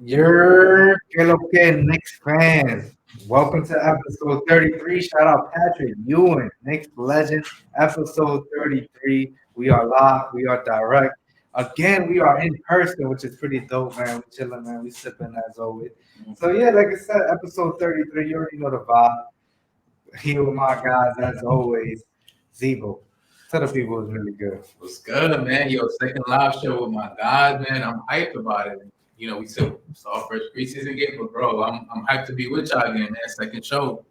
You're Knicks fans. Welcome to episode 33. Shout out Patrick Ewing, Knicks legend. Episode 33. We are live. We are direct. Again, we are in person, which is pretty dope, man. We chilling, man. We sipping as always. So yeah, like I said, episode 33. You already know the vibe. Here with my guys as always. Zebo. Tell the people it's really good. What's good, man? Yo, second live show with my guys, man. I'm hyped about it. We said saw first preseason game, but bro, I'm hyped to be with y'all again, man. Second show.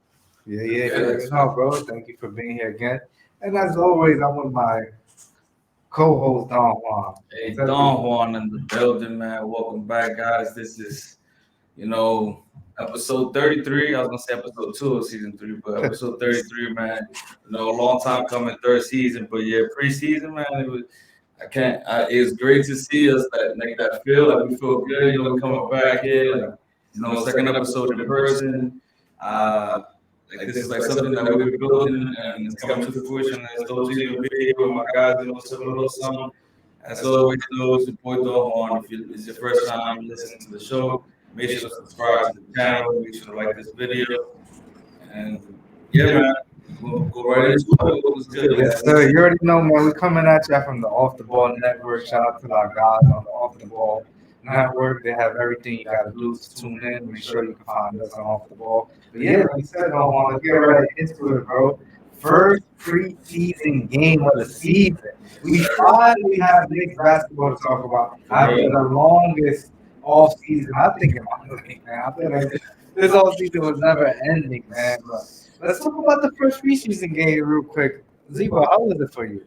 Yeah. No, bro. Thank you for being here again. And as always, I'm with my co-host Don Juan. Hey, Don Juan in the building, man. Welcome back, guys. This is, episode 33. I was gonna say episode 2 of season 3, but episode 33, man. A long time coming, third season, but yeah, preseason, man. It was great to see us make that feel. Like we feel good, coming back here. Second episode in person. This is like something that we've been building and it's coming to fruition. As those of you be here with my guys, some little something. As always, support Don Juan. If it's your first time listening to the show, make sure to subscribe to the channel. Make sure to like this video. And yeah, man, we'll go right into it. What was good? Yes, sir. You already know, man. We're coming at you from the Off the Ball Network. Shout out to our guys on the Off the Ball Network. They have everything you got to do to tune in. Make sure you can find us on Off the Ball. But yeah, like you said, I want to get right into it, bro. First preseason game of the season. We finally have Knicks basketball to talk about after the longest off season. I think in my life, man. I feel like this off season was never ending, man. But let's talk about the first preseason game real quick. Zebo, how was it for you?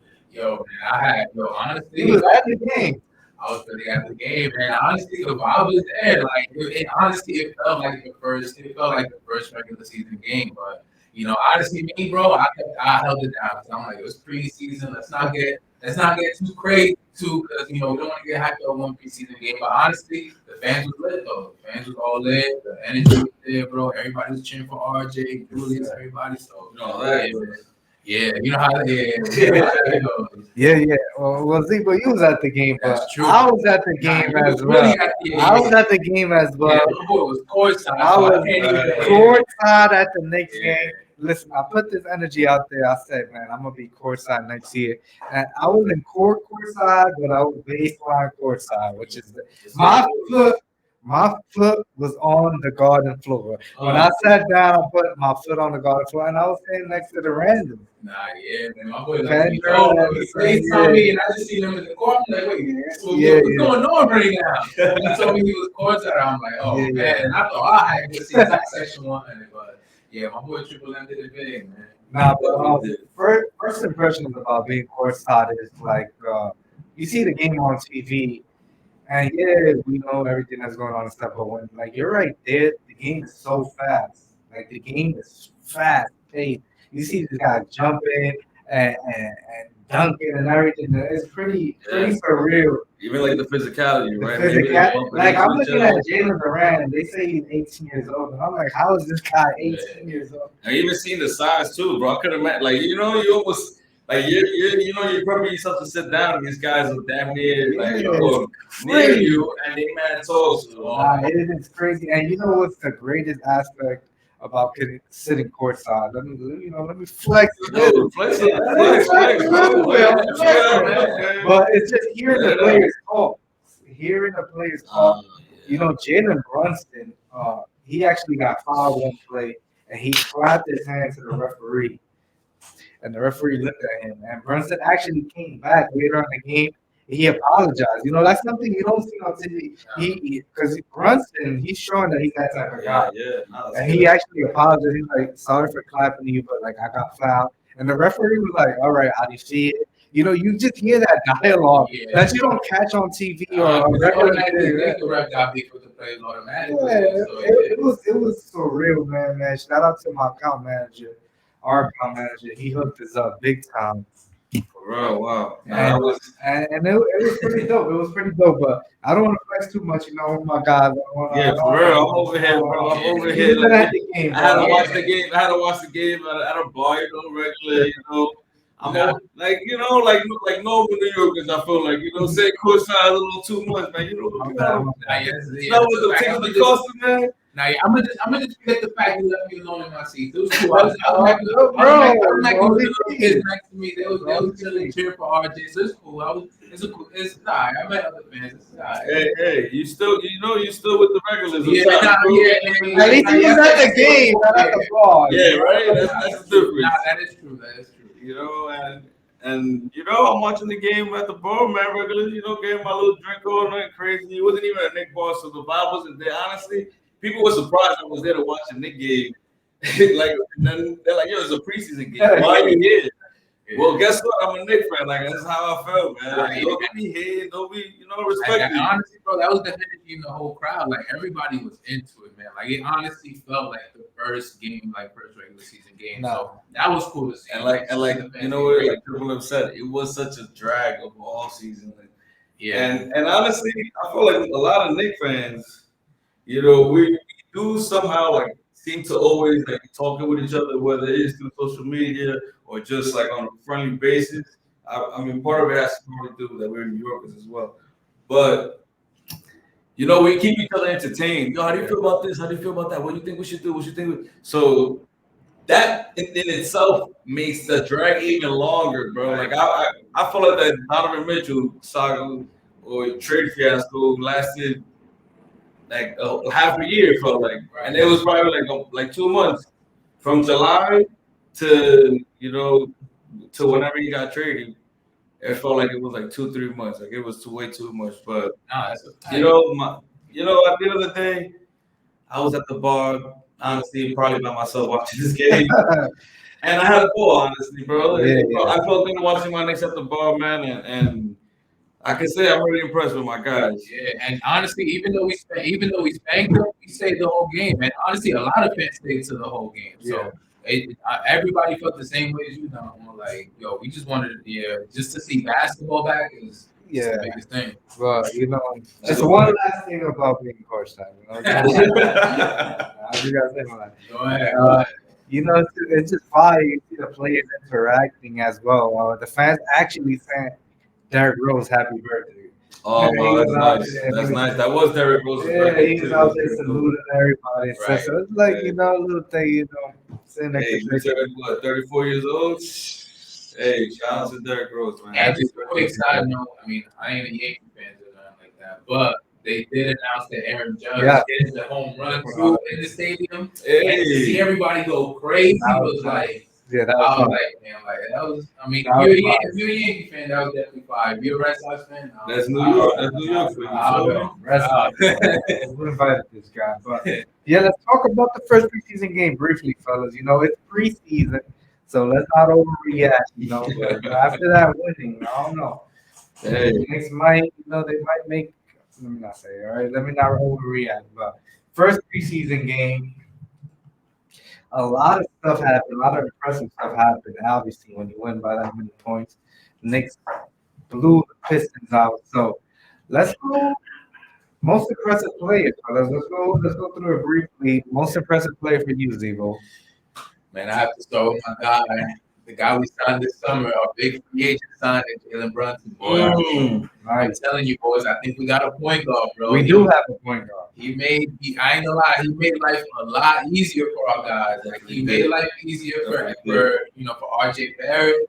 Honestly, You was at the game. I was really at the game, man. Honestly, the vibe was there. Like, it felt like the first. It felt like the first regular season game. But honestly, me, bro, I held it down. I'm like, it was preseason. Let's not get too crazy, because we don't want to get hyped over one preseason game. But honestly, the fans was lit, though. The fans was all lit. The energy was there, bro. Everybody was cheering for RJ, Julius, everybody. So yeah, you know how Yeah. Well, Zebo, you was at the game, but That's true. I was at the game as well. I was at the game as well. My boy was courtside. I was courtside at the Knicks Yeah. game. Listen, I put this energy out there. I said, man, I'm gonna be courtside next year. And I was in courtside, but I was baseline courtside, which is my foot was on the garden floor. When I sat down, I put my foot on the garden floor, and I was standing next to the random. Nah, yeah, man. My boy like, he told me, and I just see him in the court. I'm like, wait, what's going on right now? He told me he was courtside. I'm like, oh, man. And I thought I had to see that section one. But yeah, my boy Triple M did it big, man. Nah, but first impressions about being courtside is like you see the game on TV, and yeah, we know everything that's going on and stuff. But when you're right there, the game is so fast. Like the game is fast paced. You see this guy jumping and dunking and everything. It's pretty surreal. Even like the physicality, right? Like I'm looking at Jalen Duran. They say he's 18 years old, and I'm like, how is this guy 18 years old? I even seen the size too, bro. I could imagine, you almost you probably yourself to sit down, and these guys are damn near near you, and they man tall. It is crazy, and you know what's the greatest aspect about sitting courtside? Let me flex. But it's just hearing the players talk. Jalen Brunson, he actually got fouled one play, and he clapped his hand to the referee. And the referee looked at him, and Brunson actually came back later on in the game. He apologized. That's something you don't see on TV. Because Brunson, he's showing that he's that type of guy. And he actually apologized. He's like, sorry for clapping you, but I got fouled. And the referee was like, all right, how do you see it? You just hear that dialogue that you don't catch on TV or regular. The ref got beef with the players automatically. It was surreal, man. Shout out to my account manager. Our account manager, he hooked us up big time. For real, wow. And it was pretty dope. It was pretty dope, but I don't want to flex too much, my guys. For real. I'm over here, bro. I'm over here. I had to watch the game. I had a bar, regular, I'm Nah. like like normal New Yorkers. I feel like say courtside a little too much, man. It's not what the tickets be costing, man. Now, yeah, I'm gonna just forget the fact you left me alone in my seat. It was cool. I was like the kids next to me. They was chilling, cheering for RJ. So it's cool. It's nah. I met other fans. It's nah. Hey, you still with the regulars. Yeah. At least he was at the game, not at the ball. Yeah, right. That's the difference. Nah, that is true. And I'm watching the game at the bar, man. Regularly, getting my little drink on, nothing crazy. It wasn't even a Knicks bar, so the vibe wasn't there. Honestly, people were surprised I was there to watch a Knicks game. And then they're like, "Yo, it's a preseason game. Why are you here?" Yeah. Well, guess what? I'm a Knicks fan. Like, that's how I felt, man. Like, don't be here. Don't be, respect me. Honestly, bro, that was the energy in the whole crowd. Like, everybody was into it, man. Like, it honestly felt like the first regular season game. No. So that was cool to see. And like you know what? Like people have said, it was such a drag of all season. Yeah. And honestly, I feel like a lot of Knicks fans, we do somehow like seem to always like talking with each other, whether it is through social media or just like on a friendly basis. I mean, part of it has to probably do that we're New Yorkers as well. But we keep each other entertained. Yo, how do you feel about this? How do you feel about that? What do you think we should do? What you think? So that in itself makes the drag even longer, bro. Like I feel like that Donovan Mitchell saga or trade fiasco lasted like half a year, felt like, and it was probably like 2 months from July to to whenever he got traded. It felt like it was like 2-3 months. Like it was way too much. But at the end of the day, I was at the bar, honestly, probably by myself watching this game. And I had a ball, honestly, bro. Yeah. I felt good watching my Knicks at the bar, man, and I can say I'm really impressed with my guys. Yeah, and honestly, even though we spanked them, we stayed the whole game. And honestly, a lot of fans stayed to the whole game. So everybody felt the same way as you, know. Like, yo, we just wanted just to see basketball back is the biggest thing. But just one last thing about being courtside. You guys say my Go ahead. It's just fine. You see the players interacting as well. The fans actually sang Derrick Rose happy birthday. Oh, that's nice. That's nice. That was Derrick Rose's birthday. Yeah, he was out there saluting everybody. Right. So it's like, a little thing, sitting next to you turned, what, 34 years old? Hey, shout out to Derrick Rose, man. And just a quick side note, I mean, I ain't a Yankee fan or nothing like that, but they did announce that Aaron Judge hit the home run through in the stadium. Hey. And to see everybody go crazy was like, that was that was, I mean, if you're a Yankee fan, that was definitely fire. If you're a Red Sox fan, that's New York. That's New York for you. Red Sox. We invited this guy. But let's talk about the first preseason game briefly, fellas. It's preseason, so let's not overreact, But after that winning, I don't know. Hey. Knicks might, they might make, let me not say, all right? Let me not overreact. But first preseason game, a lot of stuff happened. A lot of impressive stuff happened. Obviously, when you win by that many points, Knicks blew the Pistons out. So let's go. Most impressive player, fellas. Let's go through it briefly. Most impressive player for you, Zivo. Man, I have to start with my guy, the guy we signed this summer, our big free agent signing, Jalen Brunson. Boy, I'm telling you, boys, I think we got a point guard, bro. We do have a point guard. I ain't gonna lie, he made life a lot easier for our guys. Like, he made life easier for RJ Barrett,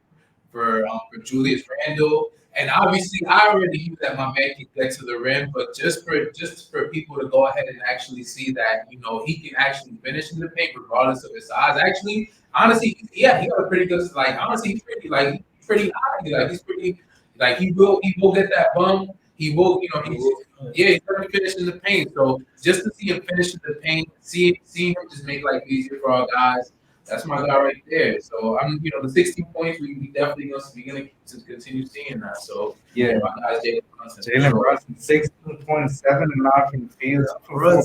for Julius Randle. And obviously, I already knew that my man can get to the rim, but just for people to go ahead and actually see that, he can actually finish in the paint regardless of his size. Actually, honestly, he got a pretty good, honestly, he's pretty high. He's pretty, he will get that bum. He will, he's going to finish in the paint. So just to see him finish in the paint, see him just make life easier for our guys. That's my guy right there. So the 16 points, we definitely going to continue seeing that. So my guy's Jalen Brunson. Jalen Brunson, 16.7 and 9 from the field, 4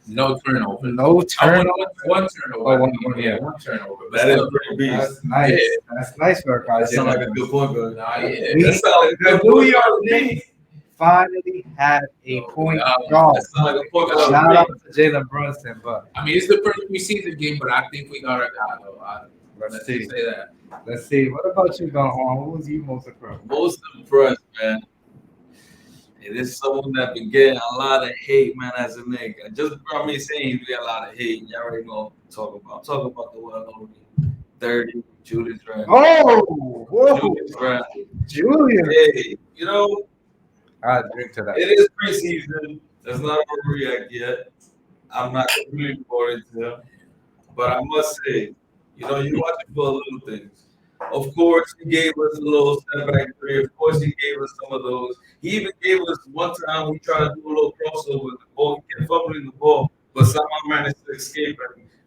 No turnover. No turnover. One turnover. One turnover. That is pretty beast. That's nice. Yeah. That's nice for a guy. That sounds like a good point guard. The New York Knicks finally had a point guard. Shout out to Jalen Brunson. But it's the first preseason game, but I think we got our guy though. Let's Let's see. just say that. Let's see. What about you, Don Juan? Who was you most impressed? Most impressed, man. It is someone that been getting a lot of hate, man, as a nigga. Just from me saying he get a lot of hate, y'all already know what I'm talking about. I'm talking about the one and only 30, Julius Randle. Oh, whoa, Julius Randle. Julian. Hey, you know, I drink to that. it is preseason. There's not a overreact yet. I'm not completely bought into him. But I must say, you watch it for the little things. Of course, he gave us a little step back three. Of course, he gave us some of those. He even gave us one time we tried to do a little crossover with the ball. He kept fumbling the ball, but somehow managed to escape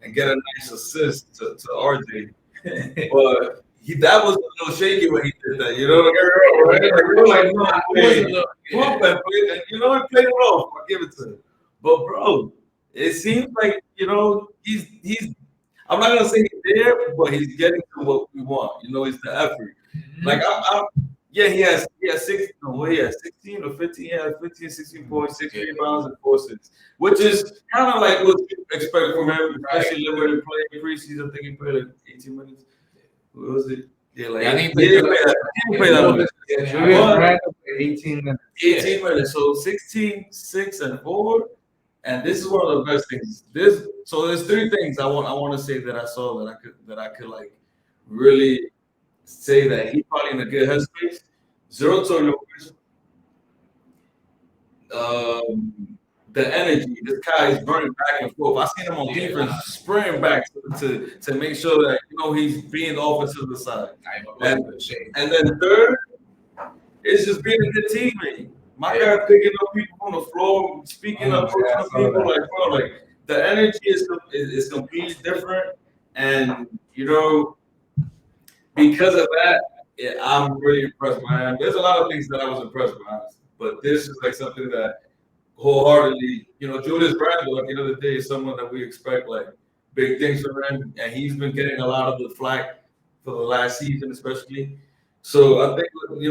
and get a nice assist to RJ. But that was a little shaky when he did that. You know, right? Like, we're like, no, It pump and play, and he played it off. I give it to him. But bro, it seems like he's. I'm not gonna say he's there, but he's getting to what we want. It's the effort. Like yeah, he has 16. No, he has 16 or 15. He has 15, 16 points, 6 rebounds, and 4 assists, which is kind of like what you expect from him, especially limited play preseason. I think he played like 18 minutes. What was it? Yeah, like I think he didn't play that much. Julius But Randle for 18 minutes. 18 minutes, so 16, 6, and 4. And this is one of the best things. So there's 3 things I want to say that I saw that I could like really say that he's probably in a good headspace. 0 turnovers. The energy. This guy is running back and forth. I seen him on defense sprinting back to make sure that he's being the offensive side. And then third, it's just being a good teammate. My guy picking up people on the floor, speaking up, coaching up people. Like, bro, like the energy is completely different. And because of that, I'm really impressed by him. There's a lot of things that I was impressed by, but this is like something that wholeheartedly, Julius Randle at the end of the day is someone that we expect like big things from him, and he's been getting a lot of the flack for the last season, especially. So I think he's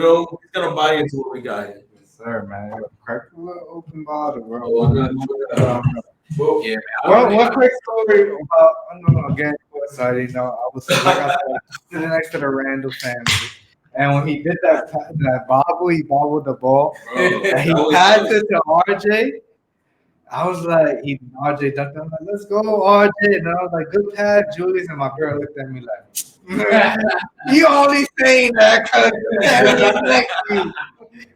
gonna buy into what we got here. Sir, man, crack a little open bottle, bro. Yeah, One quick story about again courtside. I was like I said, sitting next to the Randall family, and when he did that bobble, he bobbled the ball, and he passed it to RJ. I was like, RJ dunked. I'm like, let's go, RJ, and I was like, good pass, Julius, and my girl looked at me like, you only saying that because he's next to you.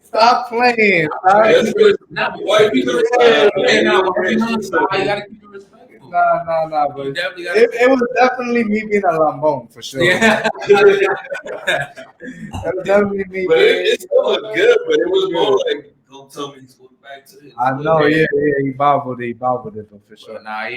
Stop playing. White people you gotta keep it respectful. Nah. But You definitely gotta. it was definitely me being a lambone for sure. Yeah. It was definitely me. But it still looked good, but it was more like, don't tell me he's going back to it. I know, yeah, he bobbled it, but for sure. But I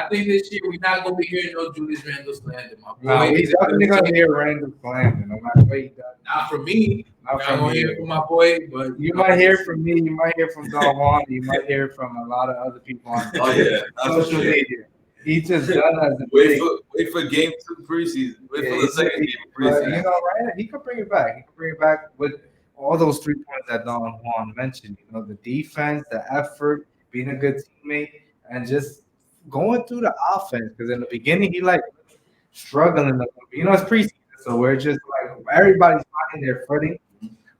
think this year we're not gonna be hearing no Julius Randle slander. My boy, Nah, we definitely gonna hear Randall slander, no matter what he does. not from me. Not I'm from gonna hear you. it from my boy, but You might hear from me, you might hear from Don Juan, you might hear from a lot of other people on Oh yeah, social media. He just done as a wait big. for game 2 preseason. Wait for Yeah, the second game But, preseason. right? He could bring it back. He could bring it back with all those 3 points that Don Juan mentioned. The defense, the effort, being a good teammate, and just going through the offense. Because in the beginning, he struggling. It's preseason, so we're just like everybody's finding their footing.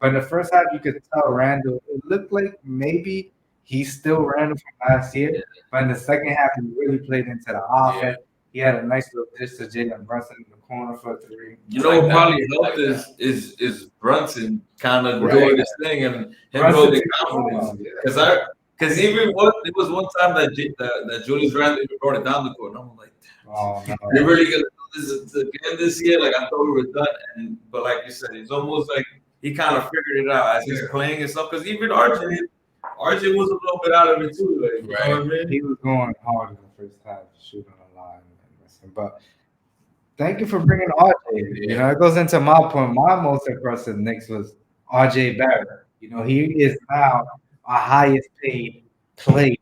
But in the first half, you could tell Randall. It looked like maybe he's still Randall from last year. But in the second half, he really played into the offense. He had a nice little dish to Jalen Brunson in the corner for a 3. What probably helped is Brunson kind of doing his thing and him building confidence. Because even it was one time that Julius Randle brought it down the court, and I'm like, Oh, no. they're really gonna do this again this year. Like I thought we were done, but like you said, it's almost like he kind of figured it out as he's playing and stuff. Because even RJ was a little bit out of it too. Like, you know what I mean? He was going hard in the first half, shooting a line and missing. But thank you for bringing RJ. It goes into my point. My most impressive Knicks was RJ Barrett. He is now our highest paid player,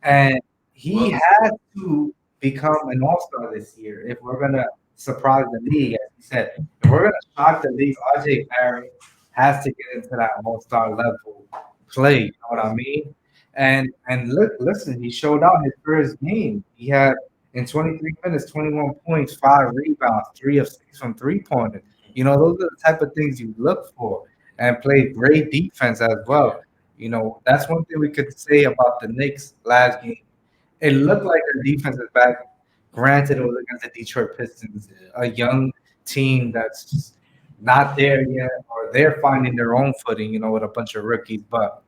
and he has to become an all-star this year if we're gonna surprise the league. As you said, if we're gonna shock the league, RJ Barrett has to get into that all-star level play. You know what I mean? And listen, he showed out his first game. He had In 23 minutes, 21 points, 5 rebounds, 3 of 6 from 3 pointers. Those are the type of things you look for, and played great defense as well. That's one thing we could say about the Knicks last game. It looked like their defense is back. Granted, it was against the Detroit Pistons, a young team that's not there yet, or they're finding their own footing, with a bunch of rookies. But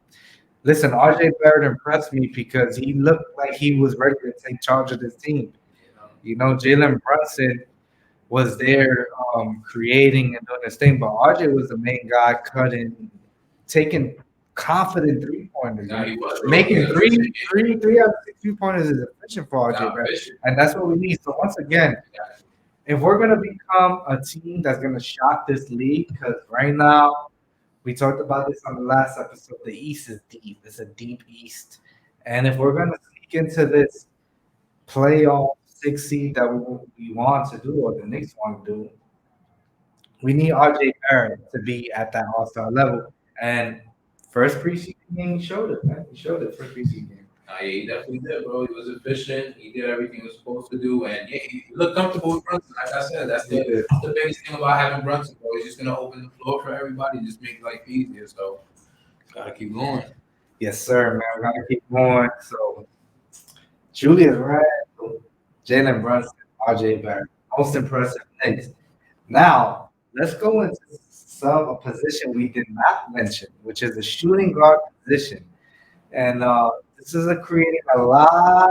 listen, RJ Barrett impressed me because he looked like he was ready to take charge of this team. Jalen Brunson was there creating and doing his thing, but RJ was the main guy cutting, taking confident 3 pointers, Nah, he was, bro. making He was three, efficient. three, 3 out of 6 3 pointers is efficient for RJ Nah, Barrett, efficient. and that's what we need. So once again, if we're gonna become a team that's gonna shock this league, because right now we talked about this on the last episode, the East is deep. It's a deep East, and if we're gonna sneak into this playoff 6 seed that we want to do, or the Knicks want to do, we need RJ Barrett to be at that All Star level. And first preseason game, he showed it, man. He showed it first preseason game. Nah, yeah, he definitely did, bro. He was efficient. He did everything he was supposed to do, and yeah, he looked comfortable with Brunson. Like I said, He did. that's the biggest thing about having Brunson, bro. He's just gonna open the floor for everybody, just make life easier. So gotta keep going. Yes, sir, man. We're gonna keep going. So Julius Randle, Jalen Brunson, RJ Barrett, most impressive Knicks. Now let's go into a position we did not mention, which is the shooting guard position. And this is creating a lot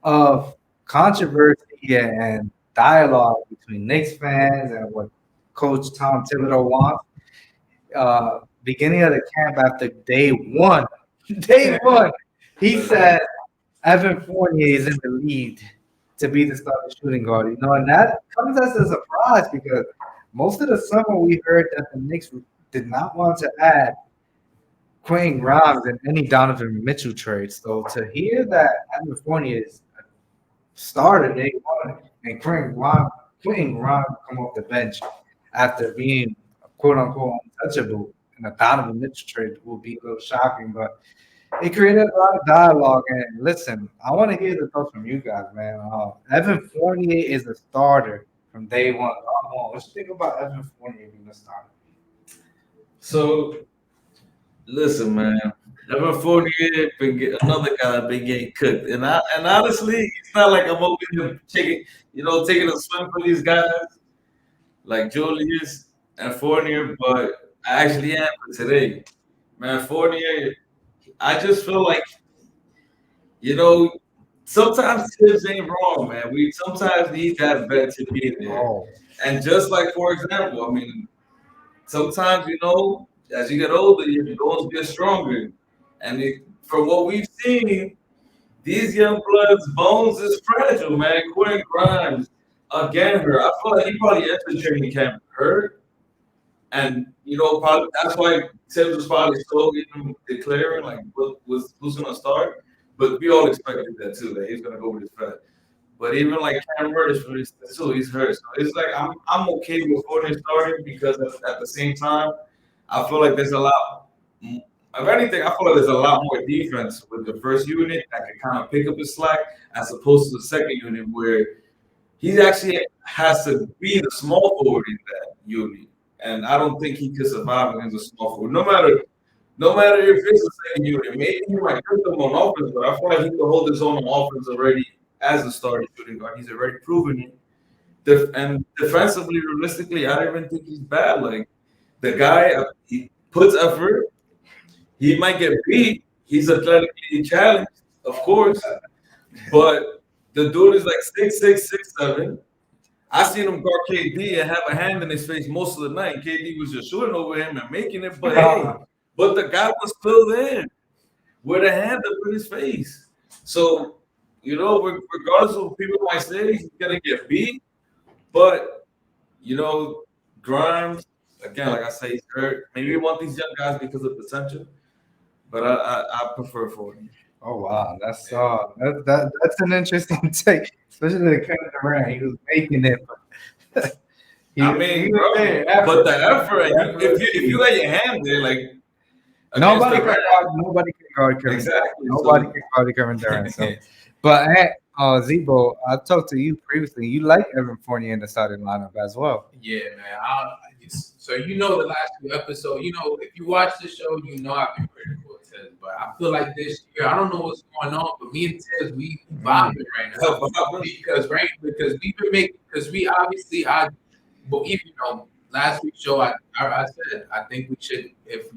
of controversy and dialogue between Knicks fans and what Coach Tom Thibodeau wants. Beginning of the camp after day one, day one, he said Evan Fournier is in the lead to be the starting shooting guard. And that comes as a surprise because most of the summer we heard that the Knicks did not want to add Quentin Grimes and any Donovan Mitchell trades. So to hear that Evan Fournier is started day one and Quentin Grimes come off the bench after being quote unquote untouchable in a Donovan Mitchell trade will be a little shocking, but it created a lot of dialogue. And listen, I want to hear the thoughts from you guys, man. Evan Fournier is a starter from day one. What you think about Evan Fournier being a starter? So listen, man. Evan Fournier another guy that been getting cooked, and honestly, it's not like I'm over here taking a swim for these guys like Julius and Fournier, but I actually am for today, man. Fournier, I just feel like sometimes tips ain't wrong, man. We sometimes need that vet to be there, Oh, and just like for example, I mean, sometimes as you get older, your bones get stronger. And from what we've seen, these young bloods' bones is fragile, man. Quentin Grimes, again, hurt. I feel like he probably entered training camp hurt. And, probably that's why Tibbs was probably slow even declaring, like, who's going to start. But we all expected that, too, that he's going to go with his vet. But even, like, Cam Reddish, too, he's hurt. So it's like I'm okay with Fournier starting because at the same time, I feel like there's a lot. If anything, I feel like there's a lot more defense with the first unit that can kind of pick up the slack as opposed to the second unit where he actually has to be the small forward in that unit. And I don't think he could survive against a small forward. No matter if it's the second unit, maybe he might hurt them on offense, but I feel like he could hold his own on offense already as a starting shooting guard. He's already proven it. And defensively, realistically, I don't even think he's bad. Like the guy, he puts effort. He might get beat. He's athletically challenged, of course. But the dude is like 6'6", 6'7". I seen him guard KD and have a hand in his face most of the night. KD was just shooting over him and making it. But the guy was still there with a hand up in his face. So, regardless of what people might say, he's going to get beat. But, Grimes, again, like I say, he's hurt. Maybe we want these young guys because of potential. But I prefer Fournier. Oh wow, that's that's an interesting take, especially the Kevin Durant. He was making it, but he was there. But the effort, if you got your hand there, like nobody can guard Kevin. Exactly. Nobody can guard Kevin Durant. So, but Zebo, I talked to you previously. You like Evan Fournier in the starting lineup as well. Yeah, man. So the last few episodes. If you watch the show, I've been critical of Tiz, but I feel like this year, I don't know what's going on, but me and Tiz, we vibing right now because we obviously but even last week's show, I said I think we should if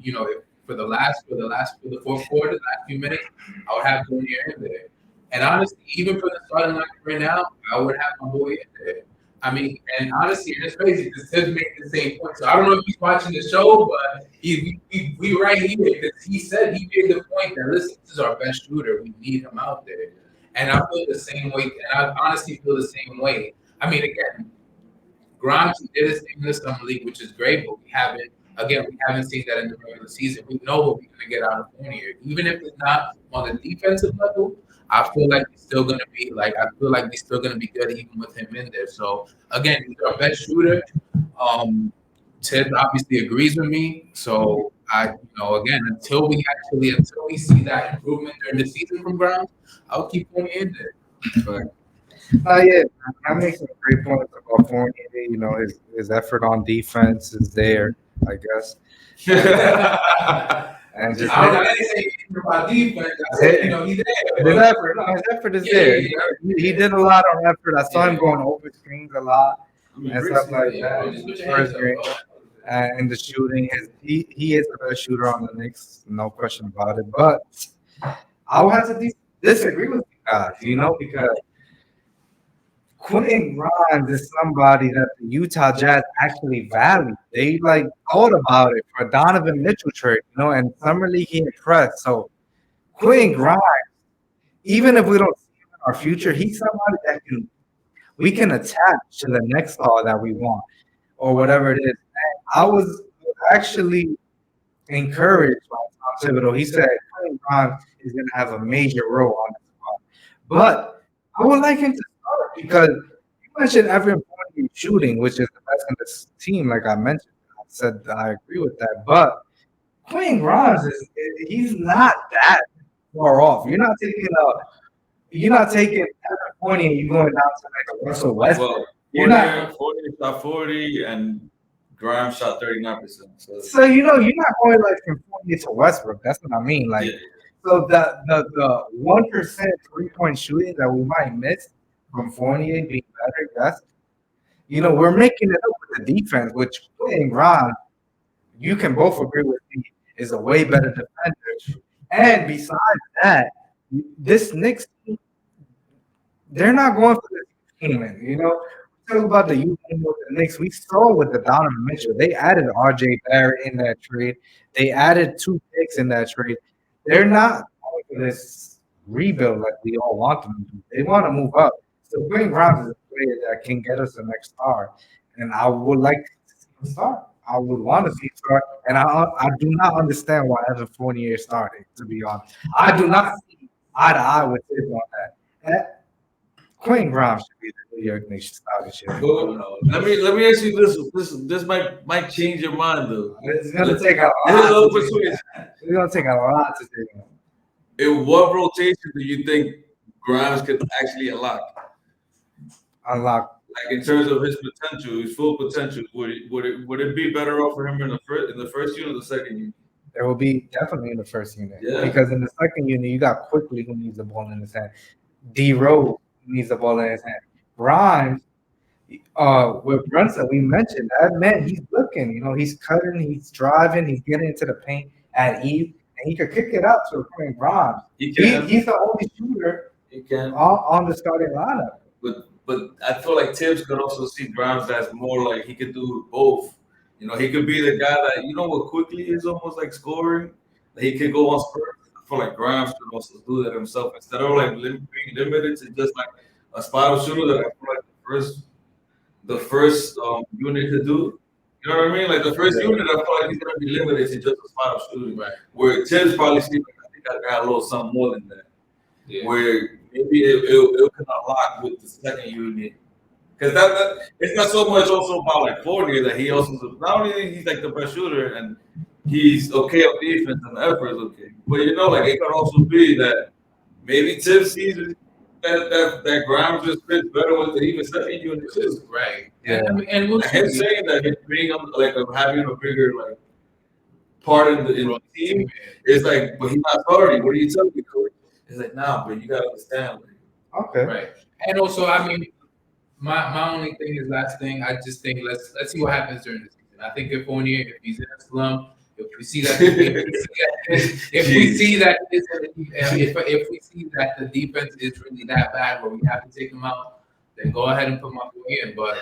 for the fourth quarter, last few minutes, I would have Fournier in there. And honestly, even for the starting lineup right now, I would have my boy in there. I mean, and honestly, it's crazy because Tibbs made the same point. So I don't know if he's watching the show, but we right here because he said he made the point that listen, this is our best shooter. We need him out there, and I feel the same way. And I honestly feel the same way. I mean, again, Grimes did his thing in the summer league, which is great, but we haven't seen that in the regular season. We know what we're going to get out of Fournier, even if it's not on the defensive level. I feel like he's still going to be I feel like he's still going to be good even with him in there. So again, he's our best shooter. Ted obviously agrees with me. So again, until we see that improvement during the season from Grimes, I'll keep Fournier in there. Yeah, I make some great points about Fournier. His effort on defense is there, I guess. And just I didn't say anything about defense. I said, he's there. his effort is there. He did a lot on effort. I saw him going over screens a lot and stuff like that. And the shooting, he is the best shooter on the Knicks, no question about it. But I will have to disagree with you guys, because Quentin Grimes is somebody that the Utah Jazz actually value. They thought about it for Donovan Mitchell trade, and summer league he impressed. So Quentin Grimes, even if we don't see him in our future, he's somebody that we can attach to the next star that we want or whatever it is. And I was actually encouraged by Tom Thibodeau. He said Quentin Grimes is going to have a major role on this squad, but I would like him to start because you mentioned Evan Fournier shooting, which is the best in this team. Like I mentioned, I said I agree with that. But Quentin Grimes he's not that far off. You're not taking Evan Fournier and you're going down to a Russell Westbrook. Well, You're not 40 shot 40 and Grimes shot 39%. So you're not going from Fournier to Westbrook. That's what I mean. So the 1% 3-point shooting that we might miss from Fournier being better, we're making it up with the defense, which Quentin Grimes, you can both agree with me, is a way better defender. And besides that, this Knicks team, they're not going for this human, Talk about the youth with the Knicks. We saw with the Donovan Mitchell, they added RJ Barrett in that trade. They added 2 picks in that trade. They're not going for this rebuild like we all want them to do. They want to move up. So Quentin Grimes is a player that can get us the next star. And I would like to see him start. I would want to see him start. And I do not understand why Evan Fournier is starting, to be honest. I do not see eye to eye with him on that. Quentin Grimes should be the New York Knicks star this year. Let me ask you this. This might change your mind though. It's gonna take a lot. It's gonna take a lot to do. In what rotation do you think Grimes could actually unlock? Unlock, like in terms of his potential, his full potential. Would it be better off for him in the first unit or the second unit? It will be definitely in the first unit. Yeah. Because in the second unit, you got Quickly who needs the ball in his hand. D Rose needs the ball in his hand. Grimes, with Brunson, we mentioned that man, he's looking, he's cutting, he's driving, he's getting into the paint at ease, and he could kick it out to a point Grimes. He's the only shooter on the starting lineup. But I feel like Tibbs could also see Grimes as more like he could do both. He could be the guy that what Quickly is almost like scoring. He could go on spurts. I feel like Grimes could also do that himself instead of being limited to just like a spot shooter that I feel like the first unit could do. You know what I mean? Like the first unit, I feel like he's gonna be limited to just a spot shooting. Right. Where Tibbs probably seems like I think I got a little something more than that. Yeah. Where maybe it can unlock with the second unit. Because that it's not so much also about like Fournier that he also not only he's like the best shooter and he's okay on defense and the effort is okay. But it could also be that maybe Tibbs sees that Grimes just fits better with the even second unit too. Right. Yeah. And we'll Like him see. saying that he's being like having a bigger like part in the team is like, but he's not starting. What are you telling me, coach? It's like, nah, but you gotta understand. Like, Okay. Right. And also, I mean, my only thing is last thing. I just think let's see what happens during the season. I think if Fournier, if he's in a slump, if we see that, if we see that, if we see that the defense is really that bad where we have to take him out, then go ahead and put my boy in. But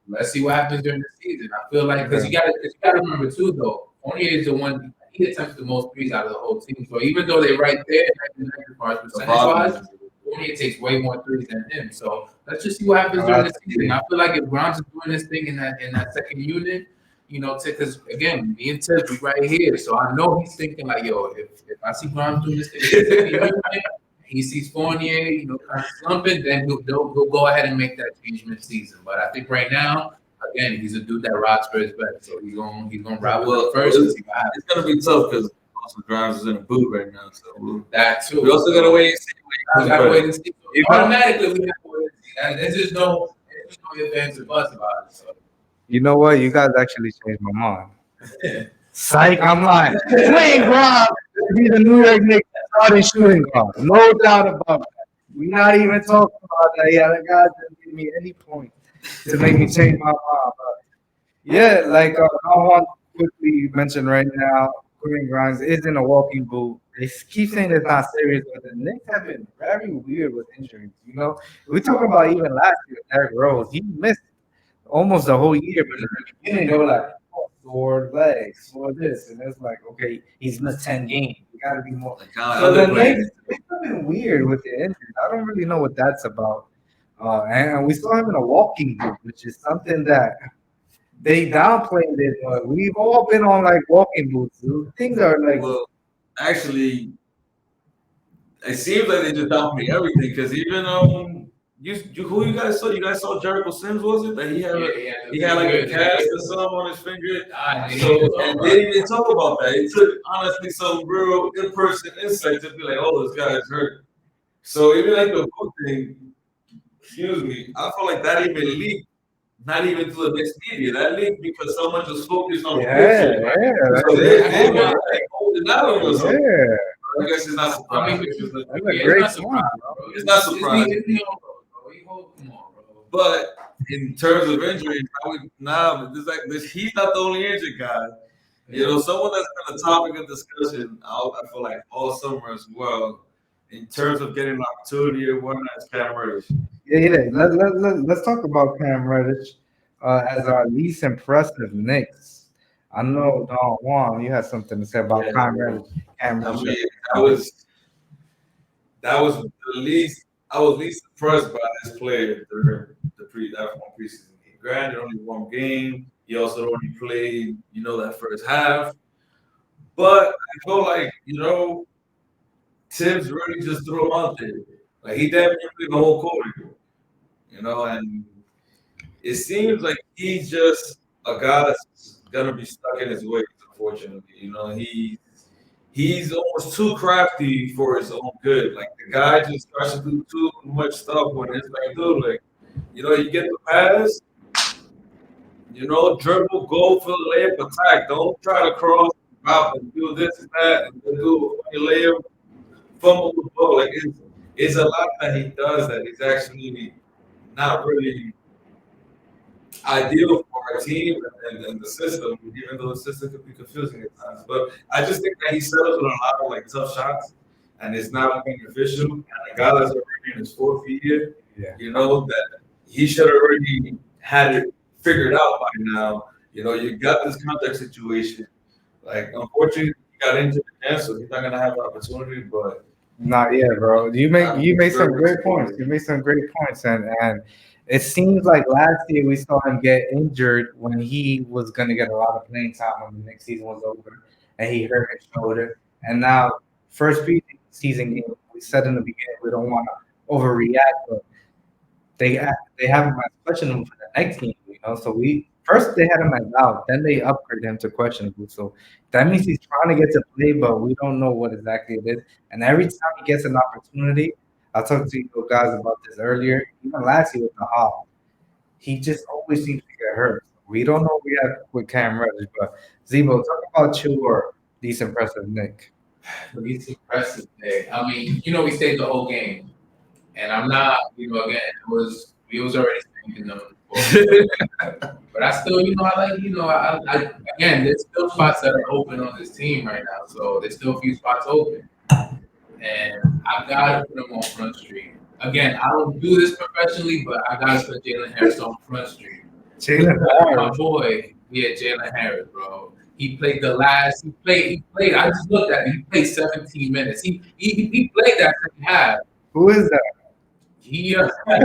let's see what happens during the season. I feel like because you got to remember too though, Fournier is the one he attempts the most threes out of the whole team. So even though they're right there, as far as percentage wise. Fournier takes way more threes than him. So let's just see what happens during the season. I feel like if Grimes is doing this thing in that second unit, you know, because again, me and Ted be right here. So I know he's thinking like, yo, if I see Grimes doing this thing in the second unit, he sees Fournier, you know, kind of slumping, then he'll go ahead and make that change mid-season. But I think right now, again, he's a dude that rocks for his bet. So he's gonna ride with it first and see what happens. it's gonna be tough because also Grimes is in a boot right now. So That too. we also gotta wait and see. We gotta wait and see. Automatically, we have to wait and see. There's just no ifs, ands, or buts about it. So. You know what? You guys actually changed my mind. Psych, I'm lying. Shooting guard. Be the New York Knicks starting shooting guard. No doubt about that. We're not even talking about that. Yeah, that guy didn't give me any point to make me change my mind. But yeah, like I want to quickly mention right now, Quentin Grimes is in a walking boot. They keep saying it's not serious, but the Knicks have been very weird with injuries. You know, we talk about even last year, Derrick Rose. He missed almost the whole year, but in the beginning they were like, oh, sore legs, sore this, and it's like, okay, he's missed 10 games. You got to be more. Like how So the other players. Knicks, it's been weird with the injuries. I don't really know what that's about. And we saw him in a walking boot, which is something that they downplayed it, but we've all been on like walking boots. Things are like, Well, actually, it seems like they just downplay everything because even who you guys saw? You guys saw Jericho Sims, was it? That he had like a cast or something on his finger. So and they didn't even talk about that. It took honestly some real in-person insight to be like, oh, this guy is hurt. So even like the book thing, excuse me, I felt like that even leaked. Not even to the next media. That leaked because someone just focused on the yeah, picture. yeah, So they were like holding out on us. yeah. I guess it's not surprising. That's a great point, bro. It's not surprising. It's the old bro. Come on, bro. But in terms of injuries, he's not the only injured guy. You know, someone that's been a topic of discussion, I feel like all summer as well, in terms of getting an opportunity or whatnot, is Cam Reddish. Yeah. Let's talk about Cam Reddish as our least impressive Knicks. I know Don Juan, you had something to say about Yeah. Cam Reddish. Cam I Reddish. mean, that was the least. I was least impressed by this player during that one preseason game. Granted, only one game. He also only played, that first half. But I feel like, Tibbs really just threw him out there. Like he definitely played the whole quarter, and it seems like he's just a guy that's gonna be stuck in his ways, unfortunately. He's almost too crafty for his own good. Like the guy just starts to do too much stuff when it's like, dude, like, you get the pass, dribble, go for the layup, attack. Don't try to cross out and do this and that and then do a layup, fumble the ball. Like it's a lot that he does that is actually not really ideal for our team and the system, even though the system could be confusing at times. But I just think that he settles with a lot of like tough shots, and it's not being official. And a guy that's already in his fourth year, that he should have already had it figured out by now. You got this contract situation. Like, unfortunately, he got injured again, so he's not gonna have an opportunity. But not yet, bro. You made some great points. You made some great points, and it seems like last year we saw him get injured when he was going to get a lot of playing time when the next season was over, and he hurt his shoulder. And now, first preseason game, we said in the beginning we don't want to overreact, but they have him as questionable for the next game. So first they had him as out, then they upgraded him to questionable. So that means he's trying to get to play, but we don't know what exactly it is. And every time he gets an opportunity, I talked to you guys about this earlier. Even last year with the Hawks, he just always seems to get hurt. We don't know what we have with Cam Reddish, but Zebo, talk about your least impressive Nick. The least impressive day. I mean, we stayed the whole game, and I'm not, again, we was already thinking them. But I still, I like, again, there's still spots that are open on this team right now, so there's still a few spots open, and I gotta put them on Front Street. Again, I don't do this professionally, but I gotta put Jalen Harris on Front Street. Jalen My Harris. boy, yeah, Jalen Harris, bro. He played the last. He played. I just looked at it. He played 17 minutes. He played that second half. Who is that? He yo, I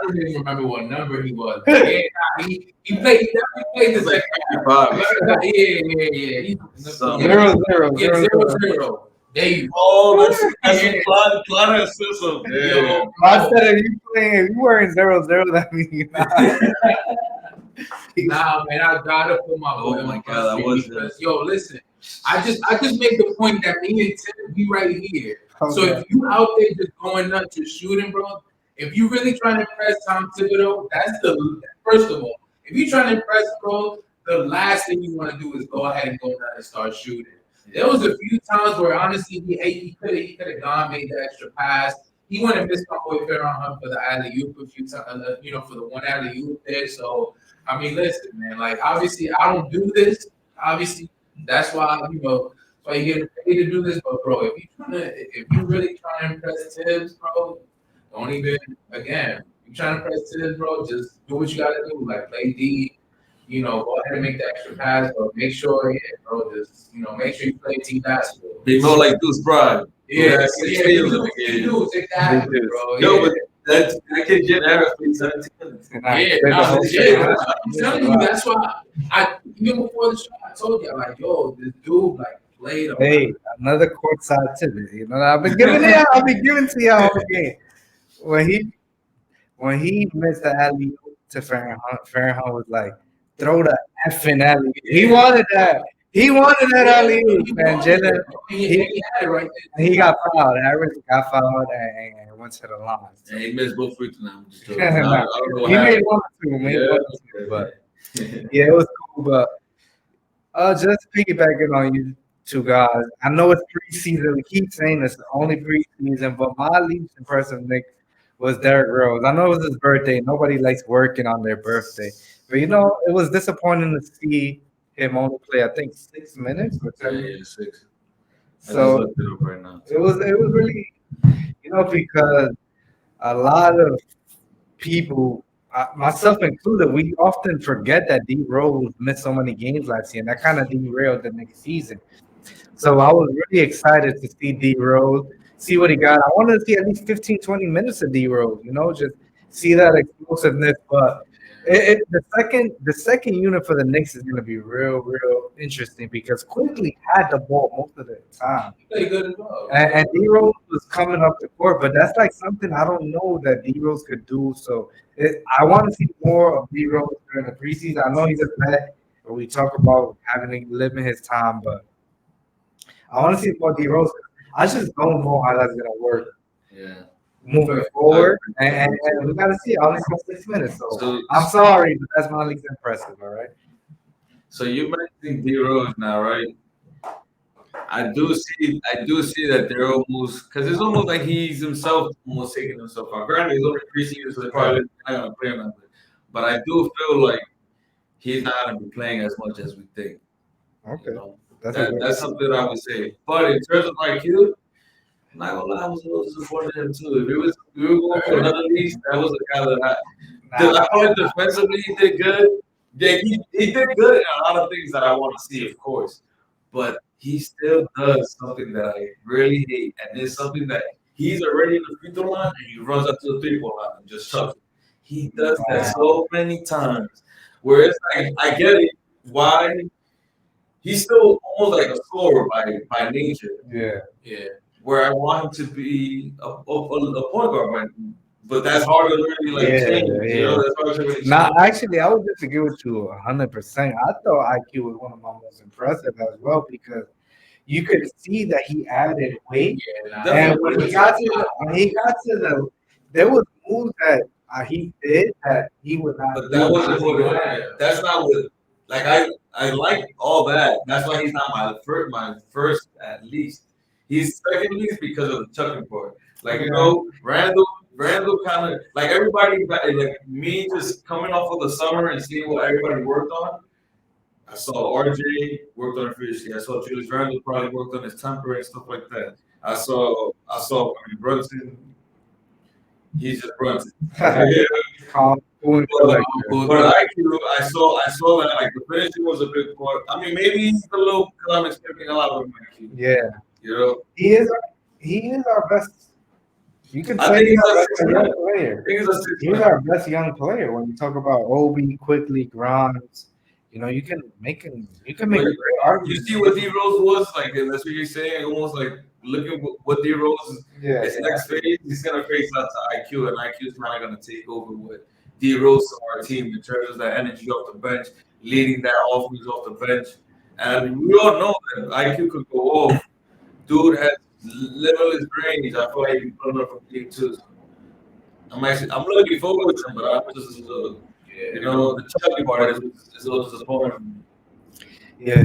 don't even remember what number he was. But yeah, he played. He played the second half. Yeah. Yeah, 0-0. There you go. Oh, that's a plot system. Yeah. I said if you wearing 0-0, that means you're not. Nah, man, I gotta put my boy Oh my on God, that was because listen, I just made the point that me and Tim be right here. So if you out there just going nuts, just shooting, bro. If you really trying to impress Tom Thibodeau, that's the first of all. If you trying to impress, bro, the last thing you want to do is go ahead and go down and start shooting. There was a few times where honestly he could have gone, made the extra pass. He went and missed my boy Farron Hunt for the alley oop a few times, for the one alley oop there. So I mean, listen, man. Like obviously, I don't do this. Obviously, that's why that's why you get paid to do this. But bro, if you really trying to impress Tibbs, bro, don't even again. You trying to impress Tibbs, bro? Just do what you gotta do. Like play D. Go ahead and make the extra pass, but make sure, bro, just make sure you play team basketball. Be more like Deuce Bride. Yeah, you do exactly, bro. No, but that kid Jalen Harris played 17 minutes. I'm telling you, that's why even before the show, I told you, I'm like, yo, this dude like played. Hey, another courtside tip. I've been giving it. I've been giving to y'all all game. When he missed the alley to Farron Hunt was like, throw the effing alley. He wanted that. He wanted that alley, man. Jalen, he got fouled. Harris got fouled and went to the line. And he missed both free throws. He made one or two, but yeah, it was cool. But just piggybacking on you two guys, I know it's preseason. We keep saying it's only preseason, but my least impressive Nick was Derrick Rose. I know it was his birthday. Nobody likes working on their birthday, but it was disappointing to see him only play, I think, 6 minutes. Yeah, 6. So right now. it was really, because a lot of people, myself included, we often forget that D Rose missed so many games last year, and that kind of derailed the next season. So I was really excited to see D Rose, see what he got. I wanted to see at least 15, 20 minutes of D Rose, just see that explosiveness. But the second unit for the Knicks is going to be real interesting because Quickly had the ball most of the time. He played good as well. And D Rose was coming up the court, but that's like something I don't know that D Rose could do. So I want to see more of D Rose during the preseason. I know he's a vet, but we talk about having to limit his time, but I want to see more D Rose. I just don't know how that's gonna work. Yeah. Moving forward, and we gotta see. I only got 6 minutes, so I'm sorry, but that's my least impressive. All right. So you mentioned D Rose now, right? I do see that they're almost because it's almost like he's himself almost taking himself out. Granted, he's only preseason, so they're probably not gonna play him. But I do feel like he's not gonna be playing as much as we think. Okay. That's something I would say. But in terms of IQ, I'm not gonna lie, I was a little disappointed in him too. If we were going for another league, that was a guy that I thought defensively he did good. Yeah, he did good in a lot of things that I want to see, of course. But he still does something that I really hate, and it's something that he's already in the free throw line and he runs up to the 3-point line and just chucks it. He does that so many times. Where it's like I get it, why he's still almost like a scorer by nature. Yeah. Where I want him to be a point guard, but that's hard to really change. That's hard to really change. Now, actually, I would disagree with you 100%. I thought IQ was one of my most impressive as well because, you could see that he added weight. Yeah, nah, And when he got to there was moves that he did that he would not But do. that wasn't what. yeah. That's not what. Like I like all that. That's why he's not my first. My first at least. He's second least because of the chucking part. Like Randall kind of like everybody. Like me, just coming off of the summer and seeing what everybody worked on. I saw RJ worked on efficiency. I saw Julius Randle probably worked on his temper and stuff like that. I mean, Brunson. He's just Brunson. Calm, cool, and But, collected. but IQ, I saw that like the finishing was a big part. I mean, maybe he's a little because I'm expecting a lot of him IQ. Yeah, You know, he is our best. You can I say think he's he's our a best six young man. player. I think he's a six He's man. our best young player. When you talk about Obi, quickly, Grimes, you can make But a great you argument. see what D Rose was like, and that's what you're saying. Almost like looking at what D Rose Yeah, his next phase. He's gonna face out to IQ, and IQ is kind of gonna take over with D Rose on our team in terms of that energy off the bench, leading that offense off the bench. And we all know that IQ could go off. Dude has limitless range. I feel like he can put enough from game two. So I'm looking forward to him, but I'm just the chucky part is a little disappointing. yeah.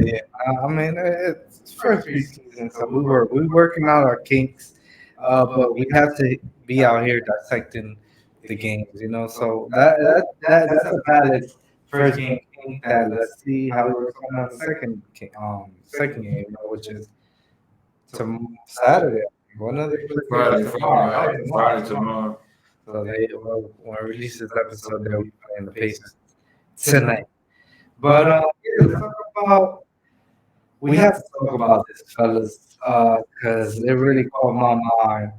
I mean, it's first preseason, so we working out our kinks, but we have to be out here dissecting the games. So that's a valid first game kink. That let's see how he works on the second game, which is Saturday. One of the Friday tomorrow. So when I release this episode, they'll be playing the Pacers tonight. But yeah, let's talk about. We have to talk about this, fellas, because it really caught my mind.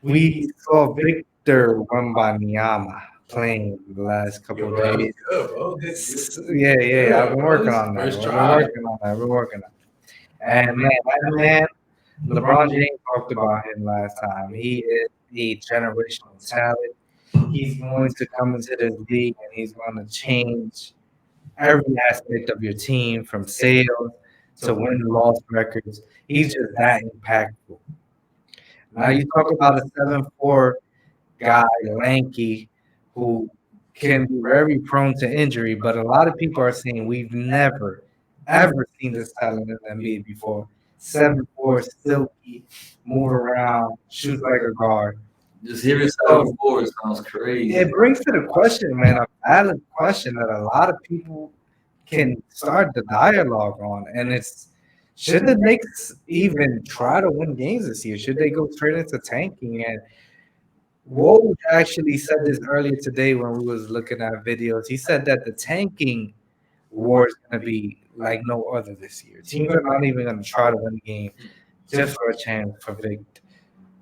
We saw Victor Wembanyama playing the last couple of That was days. good, bro. Yeah. I've been working on that. First I've been try. working on that. I've been working on it. And man, that man, LeBron James talked about him last time. He is a generational talent. He's going to come into this league and he's going to change every aspect of your team from sales to win loss records. He's just that impactful. Now you talk about a 7'4" guy, lanky, who can be very prone to injury, but a lot of people are saying we've never, ever seen this talent in the NBA before. 7'4", silky, move around, shoots like a guard. Just hearing So 7-4 sounds crazy. it brings to the question, man, a valid question that a lot of people can start the dialogue on, and it's should the Knicks even try to win games this year? Should they go straight into tanking? And Woj actually said this earlier today when we was looking at videos. He said that the tanking war is going to be like no other this year. Teams are not even going to try to win a game just for a chance for Vic.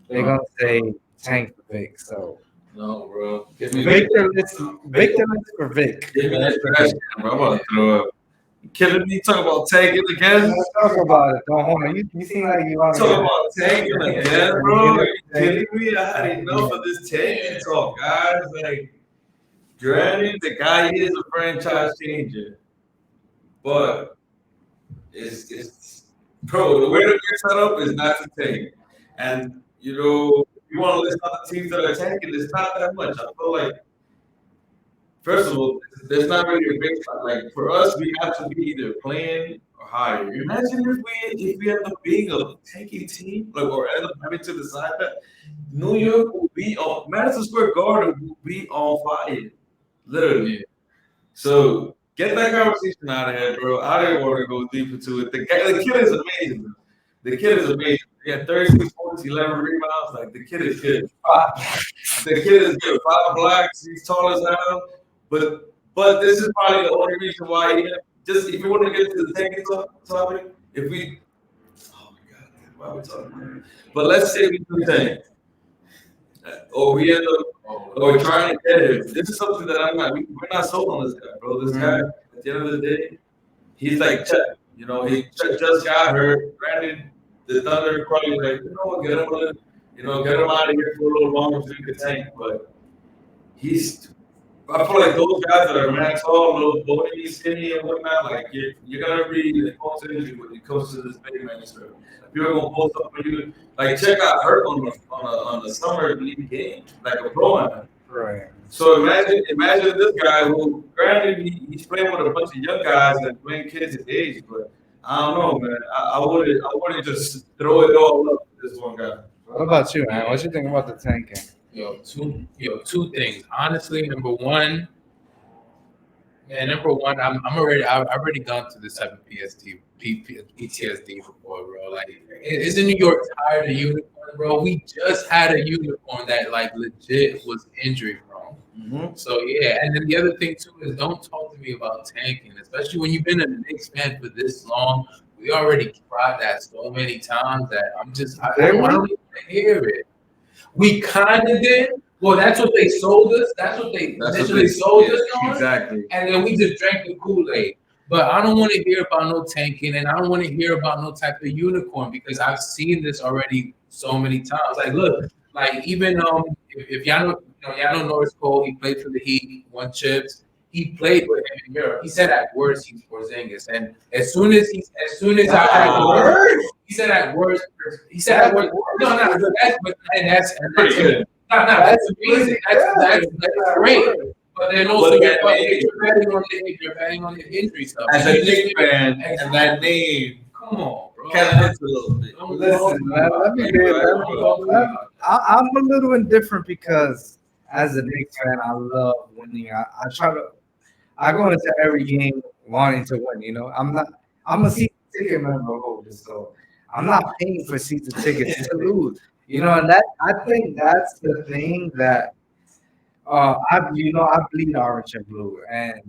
They're going to say tank for Vic. So No, bro. Victor looks for Vic. Give me that trash can, bro. I'm about to throw up. Killing me, talk about tanking again. Let's talk about it. Don't hold on. You seem like you want to Talk about tanking again, bro. Are you kidding me? I had enough of this tanking talk, guys. Like, granted, the guy is a franchise changer, but it's bro. The way that we're set up is not to tank, and you want to list out the teams that are tanking. It's not that much. I feel like. First of all, there's not really a big spot. Like for us, we have to be either playing or higher. Imagine if we end up being a tanking team, like or end up having to decide that New York will be on Madison Square Garden will be on fire, literally. So get that conversation out of here, bro. I didn't want to go deep into it. The kid is amazing. Bro. The kid is amazing. He had 36 points, 11 rebounds. Like the kid is good. The kid is good. 5 blocks. He's tall as hell. But this is probably the only reason why just if you want to get to the tanking topic, if we oh my god, why are we talking about it? But let's say we do tank. Or we end up or trying to get him. This is something that we're not sold on this guy, bro. This guy, at the end of the day, he's like Chet. Chet just got hurt. Granted, the Thunder probably like, get him a little, get him out of here for a little longer so he can tank. But he's I feel like those guys that are man tall, little bony, skinny, and whatnot, like you gotta be exposed to injury when it comes to this big man stuff. If you're gonna post up on you, like Check got hurt on the summer league game, like a pro man. Right. So imagine this guy who, granted, he's playing with a bunch of young guys and playing kids his age, but I don't know, man. I wouldn't just throw it all up to this one guy. What about you, man? What you think about the tanking? Two things. Honestly, number one, I've already gone through this type of PTSD before, bro. Like, isn't New York tired of unicorn, bro? We just had a unicorn that like legit was injury prone. Mm-hmm. So yeah, and then the other thing too is don't talk to me about tanking, especially when you've been a Knicks fan for this long. We already tried that so many times that I don't even want to hear it. We kind of did. Well, that's what they sold us. That's what they initially sold us on. Exactly. And then we just drank the Kool-Aid. But I don't want to hear about no tanking, and I don't want to hear about no type of unicorn because I've seen this already so many times. Like, look, like even if y'all know Norris Cole, he played for the Heat, won chips. He played with him in Europe. He said at worst he's Porzingis, and as soon as I had words, he said at worst. He said at worst. No, that's Pretty good. No, that's amazing. That's great. But then also you're betting on the injury stuff. As a Knicks fan, and that name, come on, bro. kind of hits a little bit. Listen, man, I'm a little indifferent because as a Knicks fan, I love winning. I go into every game wanting to win. You know, I'm a season ticket member holder, so I'm not paying for season tickets to lose. You know, and I think that's the thing that I bleed orange and blue, and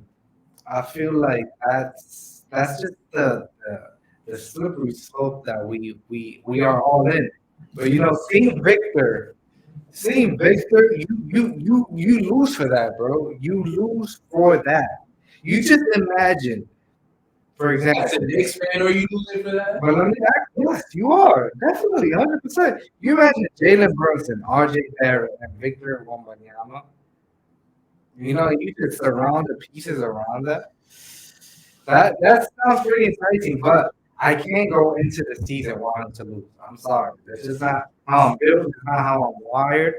I feel like that's just the slippery slope that we are all in. But seeing Victor, you lose for that, bro. You lose for that. You just imagine, for example, As a Knicks fan, are you losing for that? but let me ask, yes, you are definitely 100%. You imagine Jalen Brunson, RJ Barrett, and Victor Wembanyama. You know, you just surround the pieces around that. That sounds pretty enticing, but I can't go into the season wanting to lose. I'm sorry. That's just not how I'm built. It's not how I'm wired.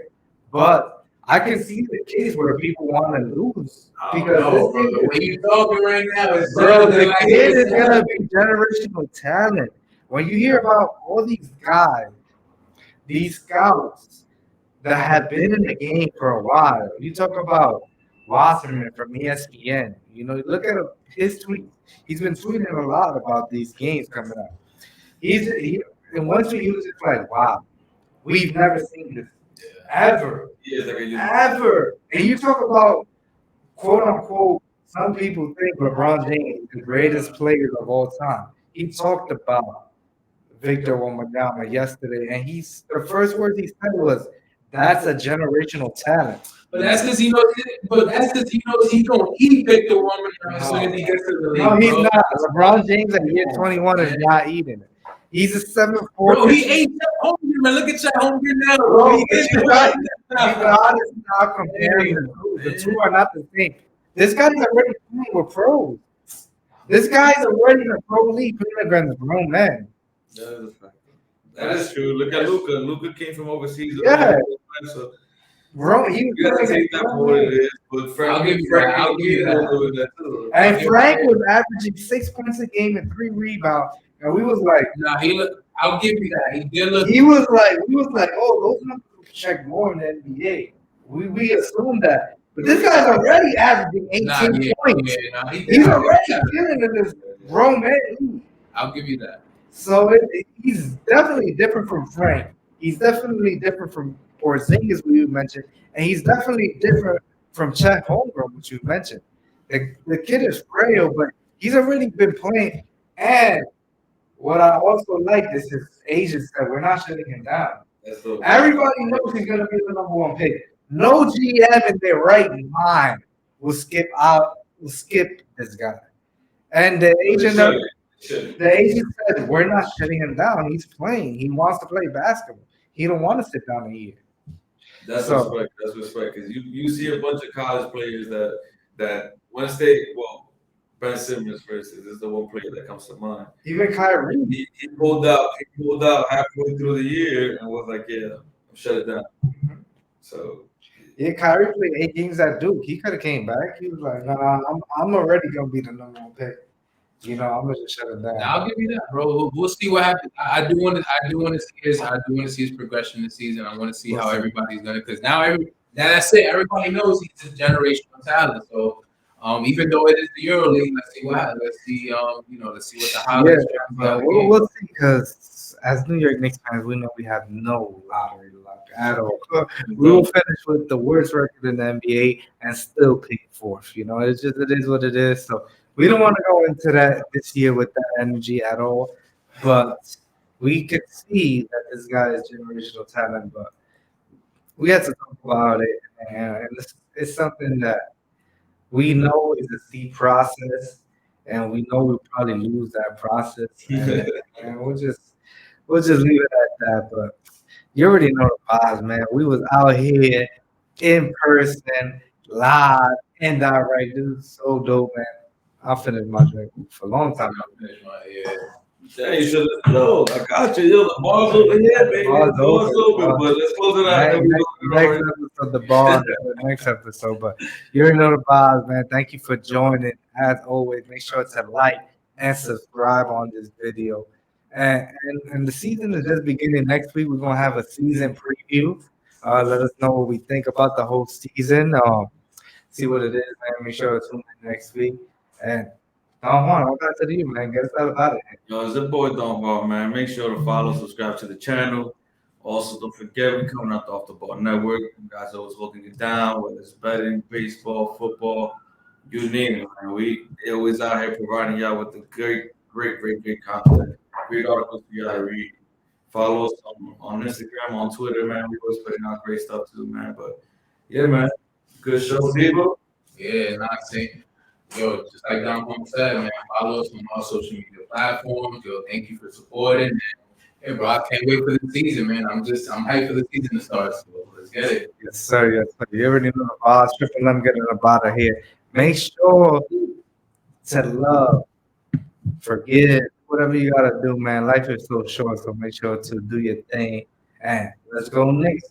But I can see the case where people want to lose because The way you talking right now is bro, sounding the like kid is it's- gonna be generational talent. When you hear about all these guys, these scouts that have been in the game for a while, you talk about Wasserman from ESPN. You know, look at his tweets. He's been tweeting a lot about these games coming up. And once we use it, it's like, wow, we've never seen this ever, Yeah, it's like ever. And you talk about quote unquote, some people think LeBron James is the greatest player of all time. He talked about Victor Wembanyama yesterday, and the first words he said was, "That's a generational talent." But that's because he knows. But that's because he knows he gonna eat Victor Wembanyama as soon as he gets to the league. No, he's bro. not. LeBron James at year 21 is not eating it. He's a 7'4". Bro, he ate Chet Holmgren, man. Look at Chet Holmgren now, bro. Bro, He but ate you it got- right you now. gotta stop comparing the two. The two are not the same. This guy's already playing with pros. This guy's already in a pro league playing against grown men. That is a fact. That is true. Look at Luca. Luca came from overseas. Yeah. So Bro, he was you gotta playing take that against for what grown it men. is. But Frank, I'll give you that. I'll give you that. that too. And Frank was averaging 6 points a game and 3 rebounds. And we was like, Nah, he look. I'll give you that. He did look. we was like, oh, those numbers check more in the NBA. We assumed that. But this guy's already averaging 18 points. Nah, he He's did. already killing in this grown man league. I'll give you that. So he's definitely different from Frank. He's definitely different from Porzingis, we mentioned, and he's definitely different from Chet Holmgren, which you mentioned. The kid is frail, but he's already been playing. And what I also like is his agent said we're not shutting him down. That's dope. Everybody knows he's gonna be the number one pick. No GM in their right mind will skip this guy. And the agent said we're not shutting him down. He's playing. He wants to play basketball. He don't want to sit down here. That's So respect. That's respect. Because you see a bunch of college players that once they Ben Simmons, for instance, is the one player that comes to mind. even Kyrie, He pulled out. He pulled out halfway through the year and was like, "Yeah, shut it down." So yeah, Kyrie played 8 games at Duke. He could have came back. He was like, "Nah, I'm already gonna be the number one pick. I'm gonna just shut it Now, I'll down." give you that, bro. We'll see what happens. I do want to see his. I do want to see his progression this season. I want to see We'll how see. everybody's gonna. Because now that's it. Everybody knows he's a generational talent. So, even though it is the Euro League, let's see what happens. Let's see. Let's see what the Yeah, highlights are but the we'll, game. we'll see because as New York Knicks fans, we know we have no lottery luck at all. We will finish with the worst record in the NBA and still pick fourth. It is what it is. So we don't want to go into that this year with that energy at all. But we could see that this guy is generational talent. But we had to talk about it, and it's something that we know it's a steep process, and we know we'll probably lose that process, and we'll just leave it at that. But you already know the vibes, man. We was out here in person, live, and direct. Dude, so dope, man. I finished my drink for a long time. Yeah. yeah, you should have. No, I got you. Yo, the bar's over here, baby. Bar's The bar's open. open. But let's close it out. Next, Then we next, go to next episode, the bar, next episode. But you already know the vibes, man. Thank you for joining. As always, make sure to like and subscribe on this video. And the season is just beginning. Next week, we're gonna have a season preview. Let us know what we think about the whole season. See what it is, man. Make sure to tune in next week. And Don Juan, I'll back to you, man. Get us out of here. Yo, it's your boy Don Ball, man. Make sure to follow, subscribe to the channel. Also, don't forget we coming out the Off the Ball Network. You guys always holding it down, whether it's betting, baseball, football, you name it, man. We always out here providing y'all with the great content. Great articles for y'all to read. Follow us on Instagram, on Twitter, man. We always putting out great stuff too, man. But yeah, man. Good show, people. Yeah, not saying. Yo, just like Don Juan said, man, follow us on all social media platforms. Yo, thank you for supporting. Hey, bro, I can't wait for the season, man. I'm hyped for the season to start. So let's get it. Yes, sir. Yes, sir. You already know the vibes. Triple M getting about it here. Make sure to love, forgive, whatever you gotta do, man. Life is so short, so make sure to do your thing. And let's go Knicks.